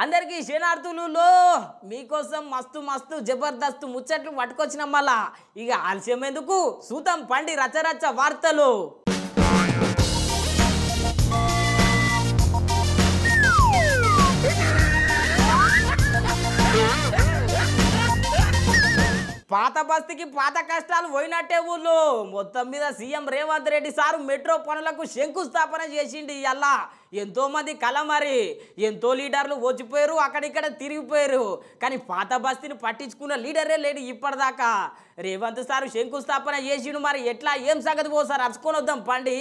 అందరికీ శనార్థులు మీకోసం మస్తు మస్తు జబర్దస్త్ ముచ్చట్లు పట్టుకొచ్చిన మళ్ళా ఇక ఆలస్యం ఎందుకు సూతం పండి రచరచ వార్తలు పాత బస్తీకి పాత కష్టాలు పోయినట్టే ఊళ్ళో మొత్తం మీద CM Revanth Reddy sir metro పనులకు శంకుస్థాపన చేసిండి ఇవాళ ఎంతో మంది కల మరి ఎంతో లీడర్లు వచ్చిపోయారు అక్కడిక్కడ తిరిగిపోయారు కానీ పాత బస్తీని పట్టించుకున్న లీడరే లేడు ఇప్పటిదాకా రేవంత్ సారు శంకుస్థాపన చేసిండు మరి ఎట్లా ఏం సంగతి పోసారు అరుచుకొని వద్దాం పండి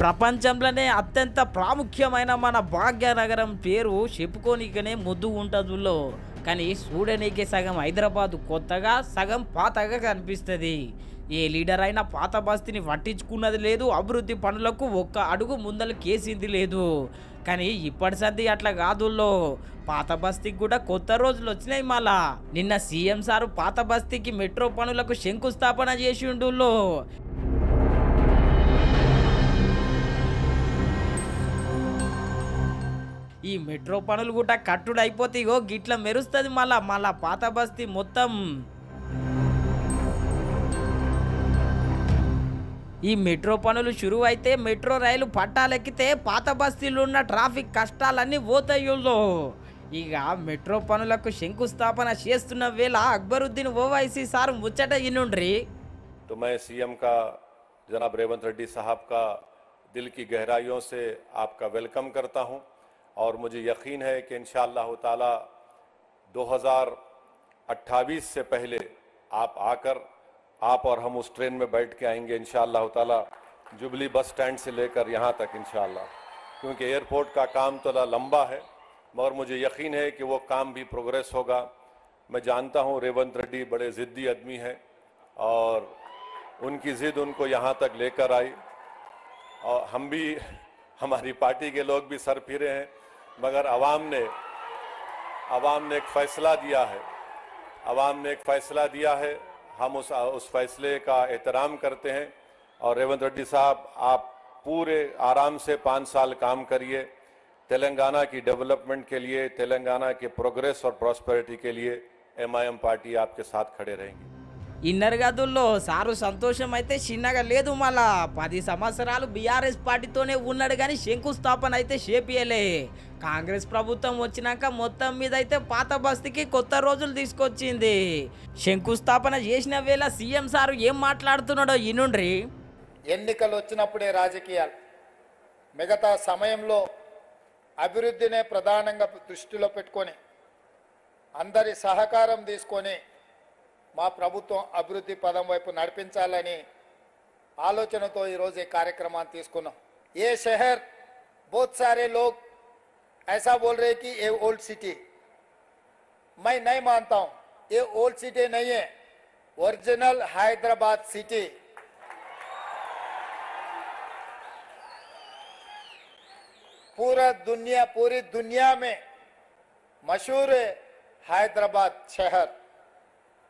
ప్రపంచంలోనే అత్యంత ప్రాముఖ్యమైన మన భాగ్యనగరం పేరు చెప్పుకోనికనే ముద్దు ఉంటుందిలో కానీ చూడనీకే సగం హైదరాబాద్ కొత్తగా సగం పాతగా కనిపిస్తుంది ఏ లీడర్ అయినా పాత బస్తీని పట్టించుకున్నది లేదు అభివృద్ధి పనులకు ఒక్క అడుగు ముందలు కేసింది లేదు కానీ ఇప్పటి సంది అట్లా కాదుల్లో పాత బస్తీకి కూడా కొత్త రోజులు వచ్చినాయి మళ్ళా నిన్న సీఎం సారు పాత బస్తీకి మెట్రో పనులకు శంకుస్థాపన చేసిండులో ఈ మెట్రో పనులు కూడా కట్టుడు అయిపోతాయో గిట్ల మెరుస్తుంది మళ్ళా పాత బస్తీ మొత్తం ఈ మెట్రో పనులు షురువు అయితే మెట్రో రైలు పట్టాలెక్కితే పాత బస్తీలో ఉన్న ట్రాఫిక్ కష్టాలన్నీ పోతాయిలో ఇక మెట్రో పనులకు శంకుస్థాపన చేస్తున్న వేళ అక్బరుద్దీన్ ఓవైసీ సార్ ముచ్చట ఇన్నుండ్రి तो मैं सीएम का जनाब रेवंत रेड्डी साहब का दिल की गहराइयों से आपका वेलकम करता हूं और मुझे यकीन है कि इंशाअल्लाह ताला 2028 से पहले आप आकर आप और हम उस ट्रेन में बैठ के आएंगे इंशाअल्लाह ताला जुबली बस स्टैंड से लेकर यहाँ तक इंशाअल्लाह क्योंकि एयरपोर्ट का काम थोड़ा लंबा है मगर मुझे यकीन है कि वो काम भी प्रोग्रेस होगा। मैं जानता हूँ रेवंत रेड्डी बड़े ज़िद्दी आदमी हैं और उनकी ज़िद उनको यहाँ तक लेकर आई और हम भी हमारी पार्टी के लोग भी सर फिरे हैं मगर अवाम ने एक फ़ैसला दिया है हम उस फैसले का एहतराम करते हैं और रेवंत रेड्डी साहब आप पूरे आराम से 5 साल काम करिए तेलंगाना की डेवलपमेंट के लिए तेलंगाना के प्रोग्रेस और प्रॉस्पेरिटी के लिए एमआईएम पार्टी आपके साथ खड़े रहेंगे। ఇన్నర్ గదుల్లో సారు సంతోషం అయితే చిన్నగా లేదు మళ్ళా 10 సంవత్సరాలు బీఆర్ఎస్ పార్టీతోనే ఉన్నాడు కానీ శంకుస్థాపన అయితే చేపియలే కాంగ్రెస్ ప్రభుత్వం వచ్చినాక మొత్తం మీద అయితే పాత బస్తీకి కొత్త రోజులు తీసుకొచ్చింది శంకుస్థాపన చేసిన వేళ సీఎం సారు ఏం మాట్లాడుతున్నాడో ఇనుండ్రి ఎన్నికలు వచ్చినప్పుడే రాజకీయాలు మిగతా సమయంలో అభివృద్ధినే ప్రధానంగా దృష్టిలో పెట్టుకొని అందరి సహకారం తీసుకొని మా ప్రభుత్వం అభివృద్ధి పదం వైపు నడిపించాలని ఆలోచనతో ఈరోజు ఈ కార్యక్రమాన్ని తీసుకున్నాం। ये शहर बहुत सारे लोग ऐसा बोल रहे कि ये ओल्ड सिटी, मैं नहीं मानता हूं ये ओल्ड सिटी नहीं है, ओरिजिनल हैदराबाद सिटी। पूरी दुनिया में मशहूर है हैदराबाद शहर।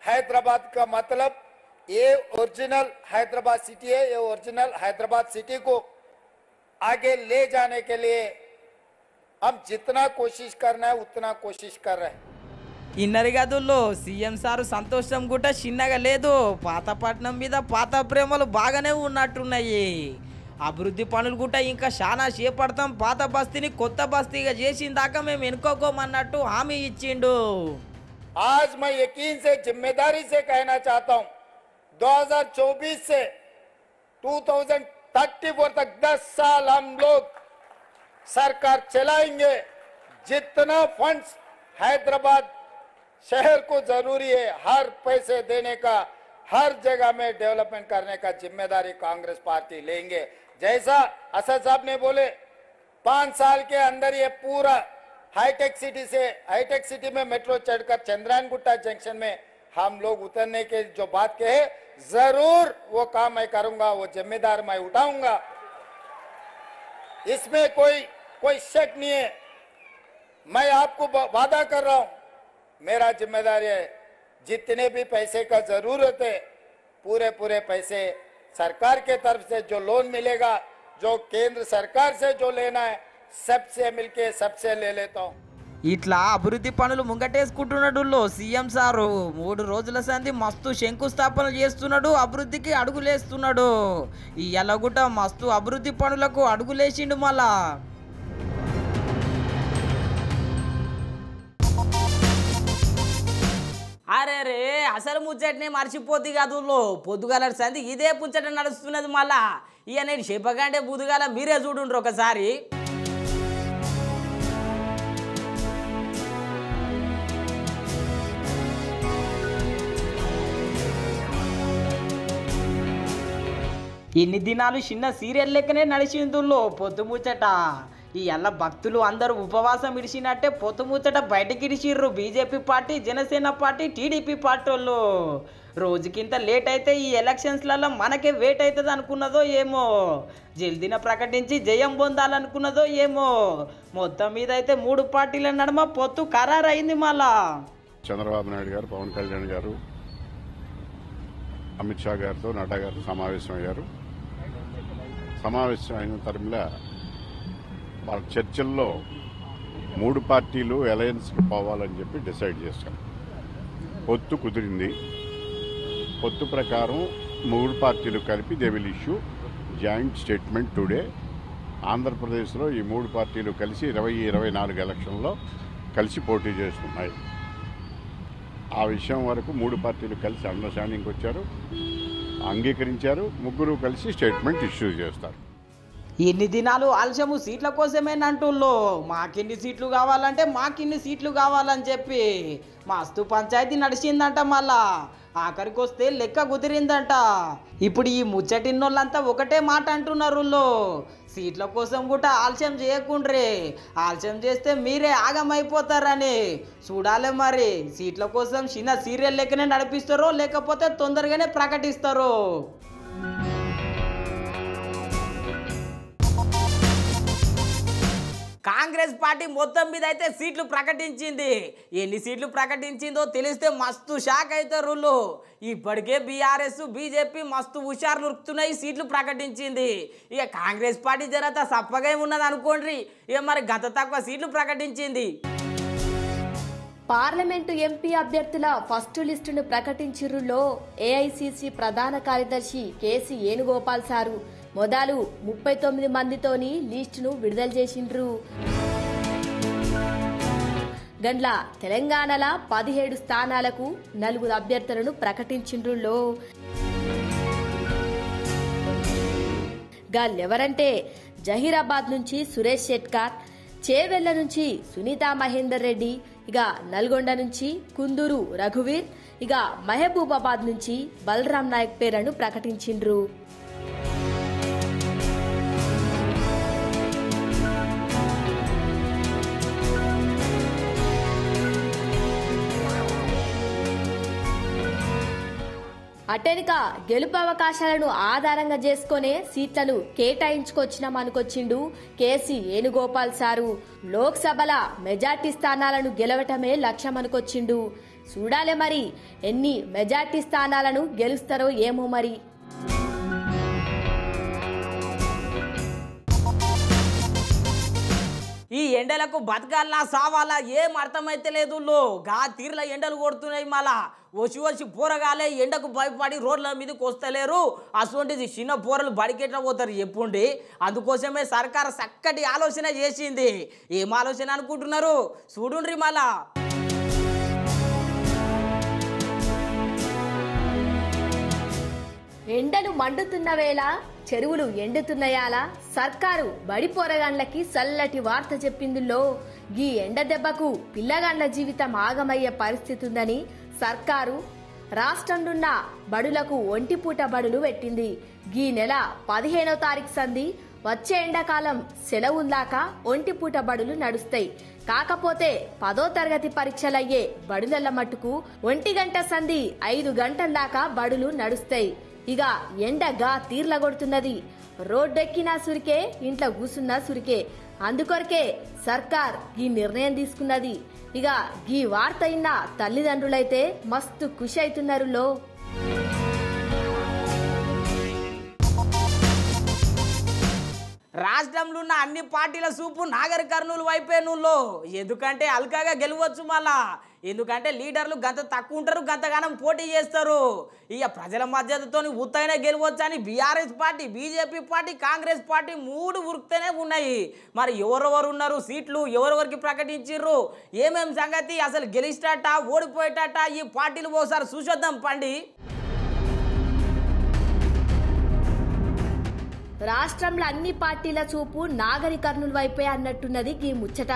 हैदराबाद का मतलब ये ओरिजिनल हैदराबाद सिटी है। ये ओरिजिनल हैदराबाद सिटी को आगे ले जाने के लिए हम जितना कोशिश करना है उतना कोशिश कर रहे हैं। ఇన్నర్ గదుల్లో సీఎం సారు సంతోషం కూడా చిన్నగా లేదు పాతపట్నం మీద పాత ప్రేమలు బాగానే ఉన్నట్టున్నాయి అభివృద్ధి పనులు కూడా ఇంకా చాలా చేపడతాం పాత బస్తీని కొత్త బస్తీగా చేసిన దాకా మేము ఎన్నుకోమన్నట్టు హామీ ఇచ్చిండు। आज मैं यकीन से जिम्मेदारी से कहना चाहता हूं 2024 से 2034 तक 10 साल हम लोग सरकार चलाएंगे। जितना फंड्स हैदराबाद शहर को जरूरी है हर पैसे देने का हर जगह में डेवलपमेंट करने का जिम्मेदारी कांग्रेस पार्टी लेंगे। जैसा असद साहब ने बोले 5 साल के अंदर ये पूरा हाईटेक सिटी में मेट्रो चढ़कर चंद्रायन गुट्टा जंक्शन में हम लोग उतरने के जो बात कहे जरूर वो काम मैं करूंगा, वो जिम्मेदार मैं उठाऊंगा। इसमें कोई शक नहीं है। मैं आपको वादा कर रहा हूं, मेरा जिम्मेदारी है, जितने भी पैसे का जरूरत है पूरे पैसे सरकार के तरफ से जो लोन मिलेगा, जो केंद्र सरकार से जो लेना है, सबसे मिलके सबसे ले लेता हूं। ఇట్లా అభివృద్ధి పనులు ముంగటేసుకుంటున్నాడు సీఎం సారు 3 రోజుల సంది మస్తు శంకుస్థాపనలు చేస్తున్నాడు, అభివృద్ధికి అడుగులేస్తున్నాడు. ఈ ఎలగుట మస్తు అభివృద్ధి పనులకు అడుగులేసిండు మళ్ళా. అరే రే అసలు ముచ్చటనే మర్చిపోద్ది కాదు పొద్దుగాల సంది ఇదే ముచ్చట నడుస్తున్నది మళ్ళా. ఇక నేను చెప్పకంటే బుధగాల మీరే చూడుండ్రు ఒకసారి. ఇన్ని దినాలు చిన్న సీరియల్ లెక్కనే నడిచిందుల్లో పొద్దు ముచ్చట. ఈ అల్ల భక్తులు అందరూ ఉపవాసం ఇడిచినట్టే పొద్దు ముచ్చట బయటకి ఇడిచిర్రు BJP party, Janasena party, TDP party వాళ్ళు. రోజుకింత లేట్ అయితే ఈ ఎలక్షన్స్లలో మనకే వెయిట్ అవుతుంది అనుకున్నదో ఏమో, జల్దీన ప్రకటించి జయం పొందాలనుకున్నదో ఏమో. మొత్తం మీద అయితే 3 పార్టీల నడుమ పొత్తు ఖరారైంది మళ్ళా. చంద్రబాబు నాయుడు గారు, పవన్ కళ్యాణ్ గారు, అమిత్ షా గారితో నడ్డా గారు సమావేశం అయ్యారు. సమావేశం అయిన తరంలో వాళ్ళ చర్చల్లో 3 పార్టీలు అలయన్స్కి పోవాలని చెప్పి డిసైడ్ చేశారు. పొత్తు కుదిరింది. పొత్తు ప్రకారం 3 పార్టీలు కలిపి they will issue joint statement today. ఆంధ్రప్రదేశ్లో ఈ 3 పార్టీలు కలిసి 2024 ఎలక్షన్లో కలిసి పోటీ చేస్తున్నాయి. ఆ విషయం వరకు 3 పార్టీలు కలిసి అండర్స్టాండింగ్కి వచ్చారు, అంగీకరించారు. 3 కలిసి స్టేట్మెంట్ ఇష్యూ చేస్తారు. ఎన్ని దినాలు ఆలస్యము సీట్ల కోసమేనంటుల్లో. మాకిన్ని సీట్లు కావాలంటే మాకిన్ని సీట్లు కావాలని చెప్పి మస్తు పంచాయతీ నడిచిందంట. మళ్ళా ఆఖరికి వస్తే లెక్క కుదిరిందంట. ఇప్పుడు ఈ ముచ్చటిన్నోళ్ళంతా ఒకటే మాట అంటున్నారు, సీట్ల కోసం కూడా ఆలస్యం చేయకుండ్రే, ఆలస్యం చేస్తే మీరే ఆగమైపోతారని. చూడాలి మరి సీట్ల కోసం చిన్న సీరియల్ లెక్కనే నడిపిస్తారో లేకపోతే తొందరగానే ప్రకటిస్తారో. కాంగ్రెస్ పార్టీ మొత్తం మీద అయితే సీట్లు ప్రకటించింది. ఎన్ని సీట్లు ప్రకటించిందో తెలిస్తే మస్తు షాక్ అవుతారు. ఇప్పటికే బీఆర్ఎస్, బీజేపీ మస్తు హుషారు ఉరుకుతున్నాయి, సీట్లు ప్రకటించింది. ఇక కాంగ్రెస్ పార్టీ జరంతా సప్పగా ఉన్నది అనుకోండి. ఇక మరి గత తక్కువ సీట్లు ప్రకటించింది. పార్లమెంటు ఎంపీ అభ్యర్థుల ఫస్ట్ లిస్టును ప్రకటించిరులో ఏఐసిసి ప్రధాన కార్యదర్శి కేసీ వేణుగోపాల్ సారు మొదలు 39 మందితోని లిస్టును విడుదల చేసిండ్రు. గండ్ల తెలంగాణల 17 స్థానాలకు 4 అభ్యర్థులను ప్రకటించిండ్రులో. గాళ్ళెవరంటే జహీరాబాద్ నుంచి సురేష్ షెట్కార్, చేవెళ్ల నుంచి సునీతా మహేందర్ రెడ్డి, ఇక నల్గొండ నుంచి కుందూరు రఘువీర్, ఇక మహబూబాబాద్ నుంచి బలరాం నాయక్ పేర్లను ప్రకటించిండ్రు. అటెనుక గెలుపు అవకాశాలను ఆధారంగా చేసుకునే సీట్లను కేటాయించుకొచ్చినామనుకొచ్చిండు కేసీ వేణుగోపాల్ సారు. లోక్సభల మెజార్టీ స్థానాలను గెలవటమే లక్ష్యమనుకొచ్చిండు. చూడాలే మరి ఎన్ని మెజార్టీ స్థానాలను గెలుస్తారో ఏమో మరి. ఈ ఎండలకు బతకాలనా సావాలా ఏం అర్థమైతే లేదు. గా తీర్ల ఎండలు కొడుతున్నాయి. మళ్ళా వచ్చి పోరగాలే ఎండకు భయపడి రోడ్ల మీదకి వస్తలేరు. అటువంటిది చిన్న పోరలు బడికెట్లా పోతారు చెప్పుండి. అందుకోసమే సర్కారు చక్కటి ఆలోచన చేసింది. ఏం ఆలోచన అనుకుంటున్నారు చూడుండ్రి. మళ్ళా ఎండలు మండుతున్న వేళ చెరువులు ఎండుతున్నాయాలా సర్కారు బడి పోరగాండ్లకి చల్లటి వార్త చెప్పిందిలో. గీ ఎండ దెబ్బకు పిల్లగాండ్ల జీవితం ఆగమయ్యే పరిస్థితి ఉందని సర్కారు రాష్ట్రంలోన్న బడులకు ఒంటిపూట బడులు పెట్టింది. గీ నెల 15వ తారీఖు సంది వచ్చే ఎండాకాలం సెలవుల్లాకా ఒంటిపూట బడులు నడుస్తాయి. కాకపోతే 10వ తరగతి పరీక్షలయ్యే బడులల్ల మట్టుకు 1 గంట సంది 5 గంటల దాకా బడులు నడుస్తాయి. ఇక ఎండగా తీర్ల కొడుతున్నది. రోడ్డెక్కినా సురికే, ఇంట్లో కూసున్నా సురికే. అందుకొరకే సర్కార్ ఈ నిర్ణయం తీసుకున్నది. ఇక ఈ వార్త అయిన తల్లిదండ్రులైతే మస్తు ఖుషి అవుతున్నారు. రాష్ట్రంలో ఉన్న అన్ని పార్టీల చూపు నాగర్ కర్నూలు వైపే నువ్వులో. ఎందుకంటే అల్కాగా గెలవచ్చు మళ్ళా. ఎందుకంటే లీడర్లు గంత తక్కువ ఉంటారు, గంతగానం పోటీ చేస్తారు. ఇక ప్రజల మద్దతుతో ఉత్తైనా గెలవచ్చు అని BRS party, BJP party, Congress party 3 ఉరుకుతూనే ఉన్నాయి. మరి ఎవరెవరు ఉన్నారు, సీట్లు ఎవరెవరికి ప్రకటించారు, ఏమేం సంగతి, అసలు గెలిచేట ఓడిపోయేటట ఈ పార్టీలు ఒకసారి చూసొద్దాం పండి. రాష్ట్రంలో అన్ని పార్టీల చూపు నాగర్ కర్నూలు వైపే అన్నట్టున్నది ఈ ముచ్చట.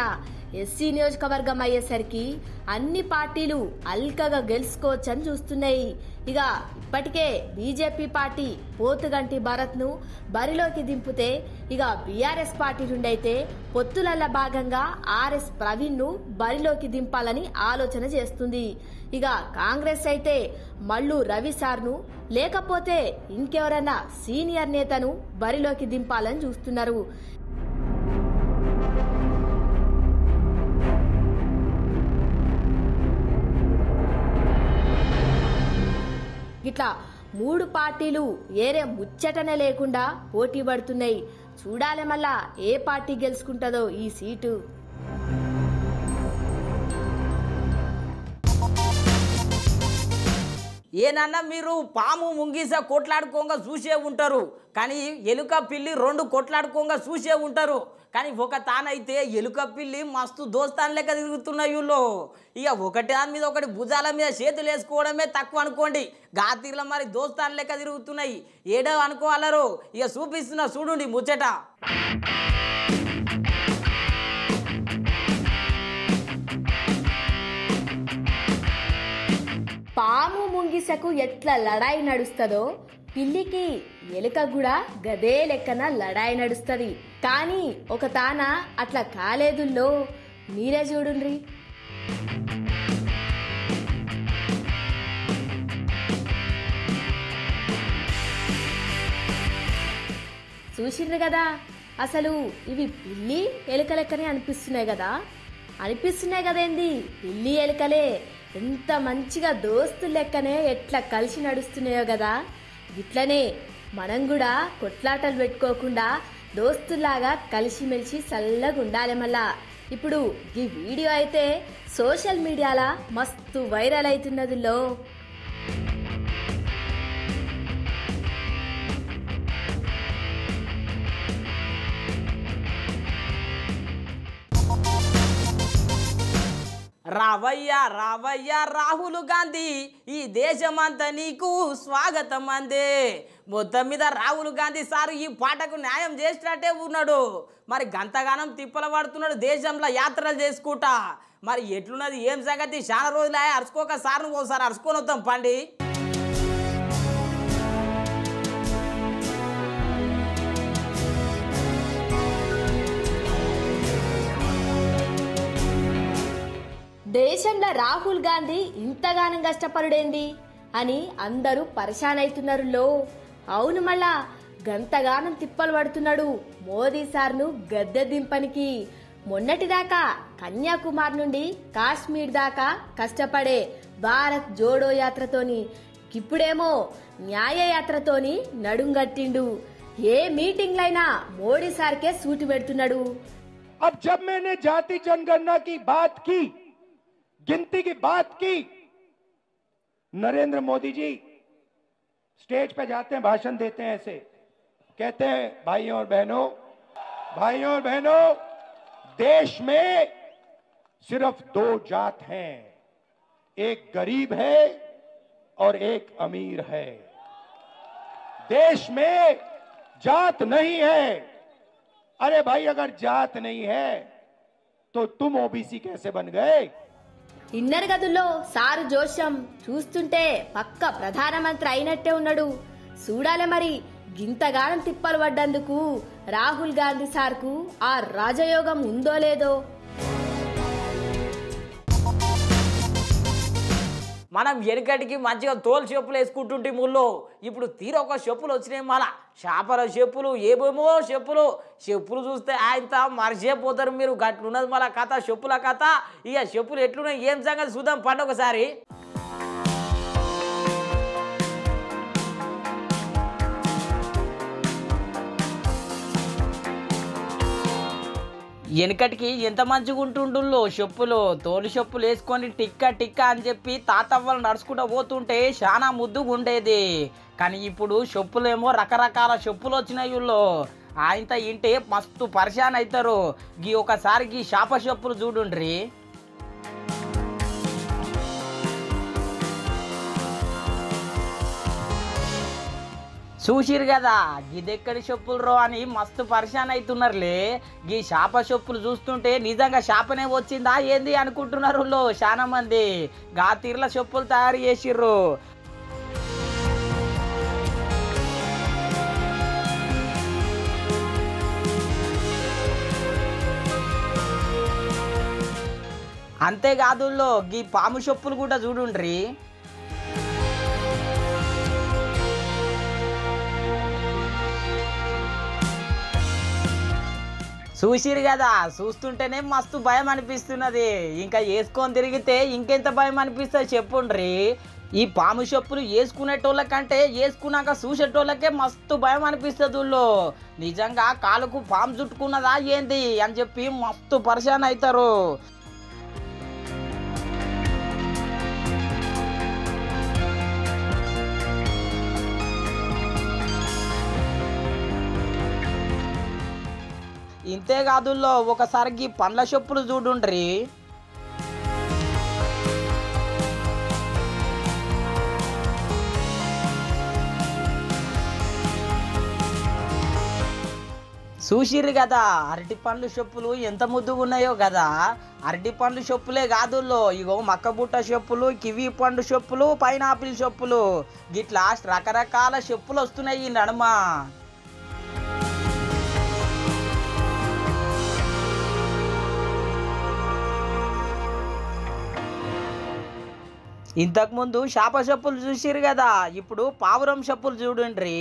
ఎస్సీ నియోజకవర్గం అయ్యేసరికి అన్ని పార్టీలు అల్కగా గెలుచుకోవచ్చని చూస్తున్నాయి. ఇక ఇప్పటికే బీజేపీ పార్టీ పోతుగంటి భరత్ ను బరిలోకి దింపితే, ఇక బీఆర్ఎస్ పార్టీ నుండి అయితే పొత్తులల్ల భాగంగా ఆర్ఎస్ ప్రవీణ్ ను బరిలోకి దింపాలని ఆలోచన చేస్తుంది. ఇక కాంగ్రెస్ అయితే మల్లు రవి సార్ను లేకపోతే ఇంకెవరైనా సీనియర్ నేతను బరిలోకి దింపాలని చూస్తున్నారు. ఇట్లా 3 పార్టీలు ఏరే ముచ్చటనే లేకుండా పోటీ పడుతున్నాయి. చూడాలి మళ్ళా ఏ పార్టీ గెలుచుకుంటుందో ఈ సీటు. ఏనన్నా మీరు పాము ముంగీస కొట్లాడుకోగా చూసే ఉంటారు, కానీ ఎలుక పిల్లి 2 కొట్లాడుకోగా చూసే ఉంటారు. కానీ ఒక తానైతే ఎలుక పిల్లి మస్తు దోస్తాన్ లెక్క తిరుగుతున్నాయి. ఇక ఒకటి దాని మీద ఒకటి భుజాల మీద చేతులు వేసుకోవడమే తక్కువ అనుకోండి, గాతీర్ల మరి దోస్తాన్ లెక్క తిరుగుతున్నాయి. ఏడో అనుకోవాలరు. ఇక చూపిస్తున్నా చూడండి ముచ్చట. పాము ముంగిసకు ఎట్లా లడాయి నడుస్తుందో పిల్లికి ఎలుక కూడా గదే లెక్కన లడాయి నడుస్తుంది. కానీ ఒక తాన అట్లా కాలేదుల్లో. మీరే చూడుండ్రి. చూసిండ్రు కదా, అసలు ఇవి పిల్లి ఎలుక లెక్కనే అనిపిస్తున్నాయి కదేంది, పిల్లి ఎలుకలే. ఎంత మంచిగా దోస్తు లెక్కనే ఎట్లా కలిసి నడుస్తున్నాయో కదా. ఇట్లనే మనం కూడా కొట్లాటలు పెట్టుకోకుండా దోస్తుల్లాగా కలిసిమెలిసి చల్లగా ఉండాలి. మళ్ళా ఇప్పుడు ఈ వీడియో అయితే సోషల్ మీడియాలో మస్తు వైరల్ అవుతున్నదిలో. రావయ్యా రావయ్యా రాహుల్ గాంధీ, ఈ దేశమంతా నీకు స్వాగతం అందే. మొత్తం మీద రాహుల్ గాంధీ సార్ ఈ పాటకు న్యాయం చేసినట్టే ఉన్నాడు. మరి గంతగానం తిప్పల పడుతున్నాడు దేశంలో యాత్రలు చేసుకుంటా. మరి ఎట్లున్నది ఏం సంగతి, చాలా రోజులు అరుచుకోక సార్ను ఒకసారి అరుచుకొని వద్దాం పండి. దేశంలో రాహుల్ గాంధీ ఇంతగానం కష్టపడుడేంది అని అందరూ పరేషాన్ అవుతున్నారు. అవును, మళ్ళా గంతగానం తిప్పలు పడుతున్నాడు మోదీ సార్ను గద్దె దింపనికి. మొన్నటిదాకా కన్యాకుమారి నుండి కాశ్మీర్ దాకా కష్టపడే భారత్ జోడో యాత్రతోని, ఇప్పుడేమో న్యాయ యాత్రతోని నడుంగట్టిండు. ఏ మీటింగ్లైనా మోడీ సార్కే సూటి పెడుతున్నాడు. अब जब मैंने जाति जनगणना की बात की, गिनती की बात की, नरेंद्र मोदी जी स्टेज पे जाते हैं, भाषण देते हैं, ऐसे कहते हैं, भाइयों और बहनों, देश में सिर्फ 2 जात हैं, एक गरीब है और एक अमीर है. देश में जात नहीं है. अरे भाई, अगर जात नहीं है तो तुम ओबीसी कैसे बन गए? ఇన్నర్ గదుల్లో సారు జోష్యం చూస్తుంటే పక్క ప్రధానమంత్రి అయినట్టే ఉన్నాడు. చూడాలి మరి గింతగానం తిప్పలు పడ్డందుకు రాహుల్ గాంధీ సార్కు ఆ రాజయోగం ఉందో లేదో. మనం వెనకటికి మంచిగా తోలు చెప్పులు వేసుకుంటుంటే ముళ్ళు ఇప్పుడు తీరొక చెప్పులు వచ్చినాయి మళ్ళా చేపల చెప్పులు ఏమేమో చెప్పులు చూస్తే ఆయనతో మర్చిపోతారు మీరు గట్లున్నది మళ్ళా కథ చెప్పుల కథ ఇక చెప్పులు ఎట్లున్నాయి ఏం సంగతి చూద్దాం పండు ఒకసారి వెనకటికి ఎంత మంచిగా ఉంటుండుల్లో చెప్పులు తోలు చెప్పులు వేసుకొని టిక్క అని చెప్పి తాతవ్వలు నడుచుకుంటూ పోతుంటే చాలా ముద్దుగా ఉండేది కానీ ఇప్పుడు చెప్పులేమో రకరకాల చెప్పులు వచ్చినాయి ఆయనతో ఇంటే మస్తు పరిశాన్ అవుతారు గీ ఒకసారి గీ చేప చెప్పులు చూడుండ్రి చూసిరు కదా గిదెక్కడి చెప్పులు రో అని మస్తు పరిశాన్ అవుతున్నారులే గీ చేప చెప్పులు చూస్తుంటే నిజంగా చేపనే వచ్చిందా ఏంది అనుకుంటున్నారు చాలా మంది గా తీర్ల చెప్పులు తయారు చేసిర్రు అంతేకాదు గీ పాము చెప్పులు కూడా చూడుండ్రి చూసిరు కదా చూస్తుంటేనే మస్తు భయం అనిపిస్తున్నది ఇంకా వేసుకొని తిరిగితే ఇంకెంత భయం అనిపిస్తుంది చెప్పుండ్రి ఈ పాము చెప్పులు వేసుకునేటోళ్ళకంటే వేసుకున్నాక చూసేటోళ్ళకే మస్తు భయం అనిపిస్తుంది నిజంగా కాలుకు పాము చుట్టుకున్నదా ఏంది అని చెప్పి మస్తు పరిశాన్ అవుతారు ఇంతేకాదు ఒకసారికి పండ్ల చెప్పులు చూడుండ్రి చూసిర్రు కదా అరటి పండ్లు చెప్పులు ఎంత ముద్దుగా ఉన్నాయో కదా అరటి పండ్లు చెప్పులే కాదు ఇగో మక్కబుట్ట చెప్పులు కివి పండు చెప్పులు పైనాపిల్ చెప్పులు గిట్లా రకరకాల చెప్పులు వస్తున్నాయి ఈ నడుమ ఇంతకుముందు చేప చెప్పులు చూసిరు కదా ఇప్పుడు పావురం చెప్పులు చూడండి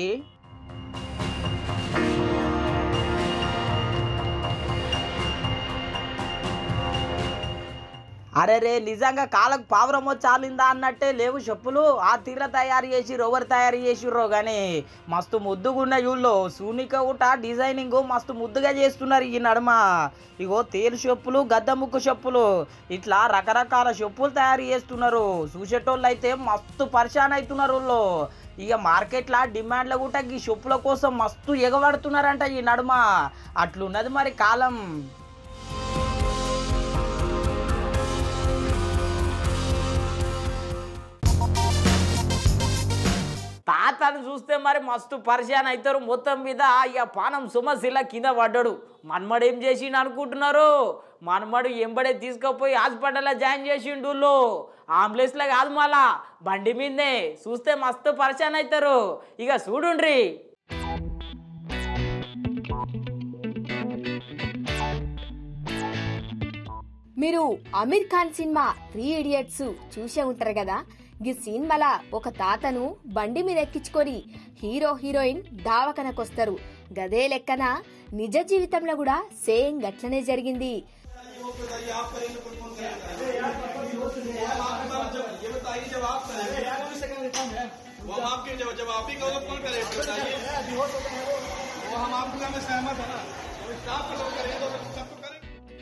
అరే రే నిజంగా కాళ్ళకు పావురం చాలిందా అన్నట్టే లేవు చెప్పులు ఆ తీర తయారు చేసిర్రు ఎవరు తయారు చేసిర్రో కానీ మస్తు ముద్దుగా ఉన్నాయి ఊళ్ళో సూనిక ఊట డిజైనింగ్ మస్తు ముద్దుగా చేస్తున్నారు ఈ నడుమ ఇగో తేలు చెప్పులు గద్ద ముక్కు చెప్పులు ఇట్లా రకరకాల చెప్పులు తయారు చేస్తున్నారు చూసేటోళ్ళు అయితే మస్తు పరిశాన్ అవుతున్నారు ఇక మార్కెట్లో డిమాండ్లో కూడా ఈ చెప్పుల కోసం మస్తు ఎగబడుతున్నారంట ఈ నడుమ అట్లున్నది మరి కాలం తాతను చూస్తే మరి మస్తు పరిశాన్ అవుతారు మొత్తం మీద ఇక పానం సుమశిల కింద పడ్డాడు మన్మడు ఏం చేసిండు అనుకుంటున్నారు మన్మడు ఎంబడే తీసుకుపోయి హాస్పిటల్లో జాయిన్ చేసిండు అంబులెన్స్లో కాదు మళ్ళా బండి మీదే చూస్తే మస్తు పరిశాన్ అవుతారు ఇక చూడుండ్రి మీరు అమీర్ ఖాన్ సినిమా 3 ఇడియట్స్ చూసే ఉంటారు కదా ఈ సినిమాల ఒక తాతను బండి మీద ఎక్కించుకొని హీరో హీరోయిన్ దావకనకొస్తారు గదే లెక్కన నిజ జీవితంలో కూడా సేమ్ గట్లనే జరిగింది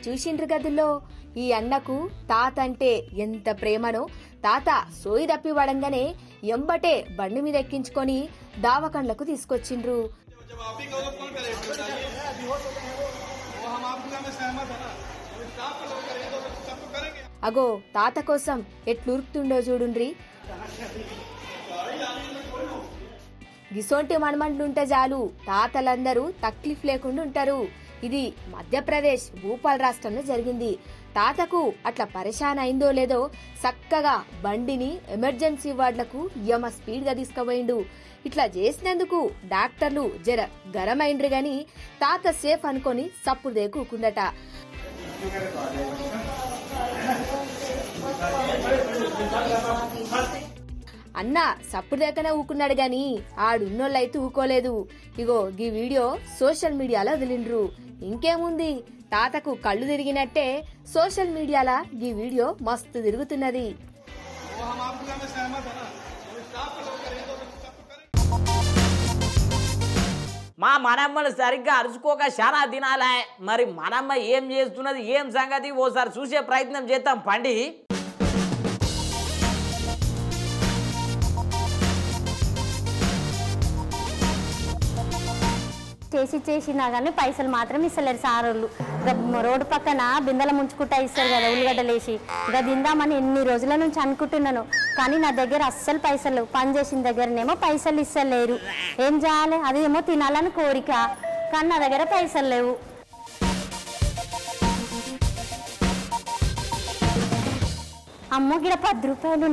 చూసిండ్రు గదుల్లో ఈ అన్నకు తాత అంటే ఎంత ప్రేమనో తాత సోయి తప్పి పడంగానే ఎంబటే బండి మీద ఎక్కించుకొని దావకండ్లకు తీసుకొచ్చిండ్రు అగో తాత కోసం ఎట్లురుకుతుండో చూడుండ్రి గిసోంటి మనమంటుంటే చాలు తాతలందరూ తక్లీఫ్ లేకుండా ఉంటారు ఇది మధ్యప్రదేశ్ భూపాల్ రాష్ట్రంలో జరిగింది తాతకు అట్లా పరిశాన్ అయిందో లేదో చక్కగా బండిని ఎమర్జెన్సీ వార్డులకు యమ స్పీడ్ గా తీసుకుపోయిండు ఇట్లా చేసినందుకు డాక్టర్లు జర గరమైండ్రు గాని తాత సేఫ్ అనుకొని సప్పుడు కూకుండట అన్న సప్పుడు దగ్గర ఊకున్నాడు గాని ఆడున్నోళ్ళైతే ఊకోలేదు. ఇగో ఈ వీడియో సోషల్ మీడియాలో వదిలిండ్రు. ఇంకేముంది, తాతకు కళ్ళు తిరిగినట్టే సోషల్ మీడియాలో ఈ వీడియో మస్తు తిరుగుతున్నది. మా మనమ్మలు సరిగ్గా అరుచుకోక చాలా తినాలే. మరి మనమ్మ ఏం చేస్తున్నది, ఏం సంగతి ఓసారి చూసే ప్రయత్నం చేద్దాం పండి. చేసినా కానీ పైసలు మాత్రం ఇస్తలేరు సారోళ్ళు. రోడ్డు పక్కన బిందెల ముంచుకుంటా ఇస్తారు కదా ఉల్లిగడ్డలేసి, ఇక తిందామని ఎన్ని రోజుల నుంచి అనుకుంటున్నాను. కానీ నా దగ్గర అస్సలు పైసలు, పని చేసిన దగ్గరనేమో పైసలు ఇస్తలేరు. ఏం చేయాలి, అదేమో తినాలని కోరిక, కానీ నా దగ్గర పైసలు లేవు. అమ్మో గిడ 10 రూపాయలు.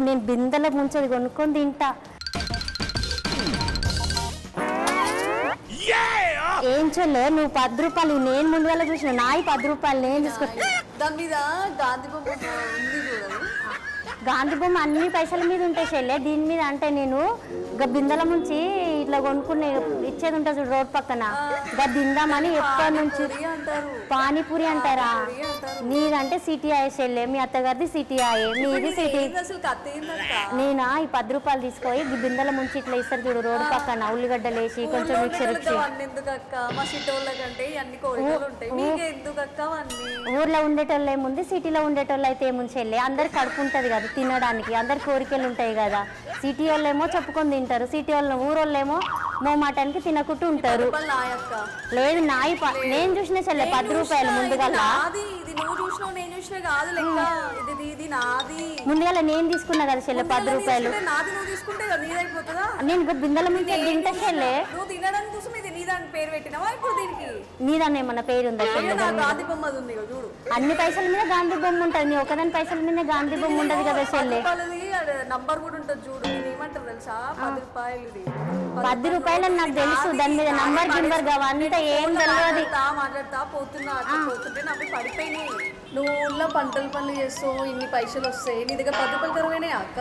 నేను బిందెల ముంచేది కొనుక్కొని తింటా. ఏం చెల్లే నువ్వు 10 రూపాయలు, నేను ముందుగా చూసిన నాయి 10 రూపాయలు నేను తీసుకుంటా. దాని మీద గాంధీ బొమ్మ ఉంది చూడండి. గాంధీ బొమ్మ అన్ని పైసల మీద ఉంటాయి చెల్లె, దీని మీద అంటే నేను బిందెల ముంచి ఇట్లా కొనుక్కునే ఇచ్చేది ఉంటుంది చూడు రోడ్ పక్కన, తిందామని ఎప్పటి నుంచి. పానీపూరి అంటారా? నీదంటే సిటీ ఆయే చెల్లె, మీ అత్తగారిది సిటీ ఆయే, మీది సిటీ. నేనా ఈ 10 రూపాయలు తీసుకొని ఈ బిందెల ముంచి ఇట్లా ఇస్తారు చూడు రోడ్డు పక్కన, ఉల్లిగడ్డలు వేసి కొంచెం మిక్సర్ ఇచ్చి. ఊర్లో ఉండేటోళ్ళు ఏముంది, సిటీలో ఉండేటోళ్ళు అయితే ఏముంది చెల్లె, అందరు కడుపు ఉంటుంది కదా తినడానికి, అందరి కోరికలు ఉంటాయి కదా. సిటీ వాళ్ళు ఏమో చెప్పుకొని తింటారు, సిటీ వాళ్ళు ఊరోళ్ళేమో మోమాటానికి తినకుంటూ ఉంటారు. లేదు నాయి నేను చూసిన చెల్లె 10 రూపాయలు ముందుగా. ముందుగా నేను తీసుకున్నా కదా చెల్లె 10 రూపాయలు. నేను బిందెల ముందు తింటా చెల్లె. నీదాన్ని ఏమన్నా పేరు ఉందా? అన్ని పైసల మీద గాంధీ బొమ్మ ఉంటుంది, నీ ఒకదాని పైసల మీద గాంధీ బొమ్మ ఉండదు కదా చెల్లె. నంబర్ కూడా ఉంటుంది చూడు, ఏమంటారు తెలుసా, 10 రూపాయలు. 10 రూపాయలు నాకు తెలుసు, దాని మీద నంబర్ గింబర్ అవంతా ఏం తెలియదు. మాట్లాడుతా పోతున్నా పోతుంటే నాకు పడిపోయినాయి. నువ్వు ఊళ్ళో పనులు చేస్తావు, ఇన్ని పైసలు వస్తాయి, నీ దగ్గర 10 రూపాయలు కరువైనాయి అక్క.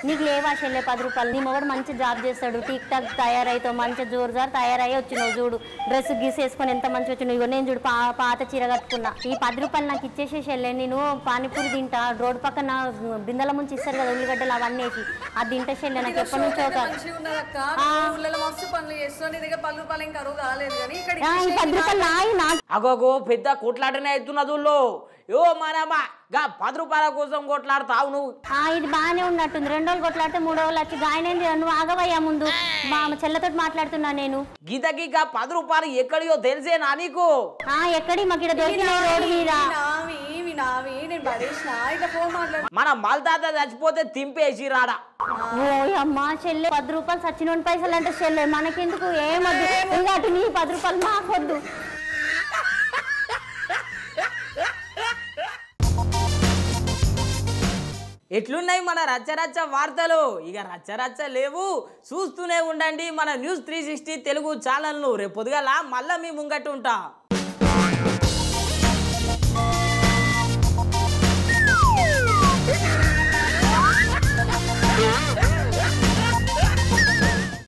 నీకు లేవా చెల్లె 10 రూపాయలు? నీ మొగడు మంచి జాబ్ చేస్తాడు, టిక్ టాక్ తయారైతావు, మంచిగా జోరుజారు తయారయ్యి వచ్చినావు చూడు, డ్రెస్ గీసేసుకొని ఎంత మంచి వచ్చినావు. ఇగో నేను చూడు పాత చీర కట్టుకున్నా. ఈ 10 రూపాయలు నాకు ఇచ్చేసే చెల్లె, నేను పానీపూరి తింటా, రోడ్డు పక్కన బిందెల ముంచి ఇస్తారు కదా ఉల్లిగడ్డలు అవన్నీ వేసి, అది తింటా చెల్లె. నాకు ఎప్పటి నుంచో ఈ 10 రూపాయలు నాయి. అగోగో పెద్ద కొట్లాటనే అవుతున్నదుల్లో. యో మనమ్మా గా 10 రూపాయల కోసం కొట్లాడతావు నువ్వు. ఇది బాగానే ఉన్నట్టుంది. 2 రోజులు కొట్లాడితే 3 రోజులు వచ్చి గాయనేంది, నువ్వు ఆగవయ్యా ముందు. మా చెల్లెతో మాట్లాడుతున్నా నేను. గీతకి 10 రూపాయలు ఎక్కడియో తెలిసేనా నీకు? ఎక్కడి మాకు దొరికిన రోడ్డు మీద. మన మల్తాత చచ్చిపోతే తింపేసి రాడా. ఓ అమ్మా చెల్లె 10 రూపాయలు సచ్చినోని పైసలు అంటే చెల్లె మనకెందుకు, ఏమొద్దు. ఇంకా అటు నీ 10 రూపాయలు మాకొద్దు. ఎట్లున్నాయి మన రచ్చరచ్చ వార్తలు? ఇక రచ్చరచ్చ లేవు, చూస్తూనే ఉండండి మన న్యూస్ 360 తెలుగు ఛానల్ను. రేపు పొద్దుగాల మళ్ళీ మీ ముంగట్టు ఉంటా.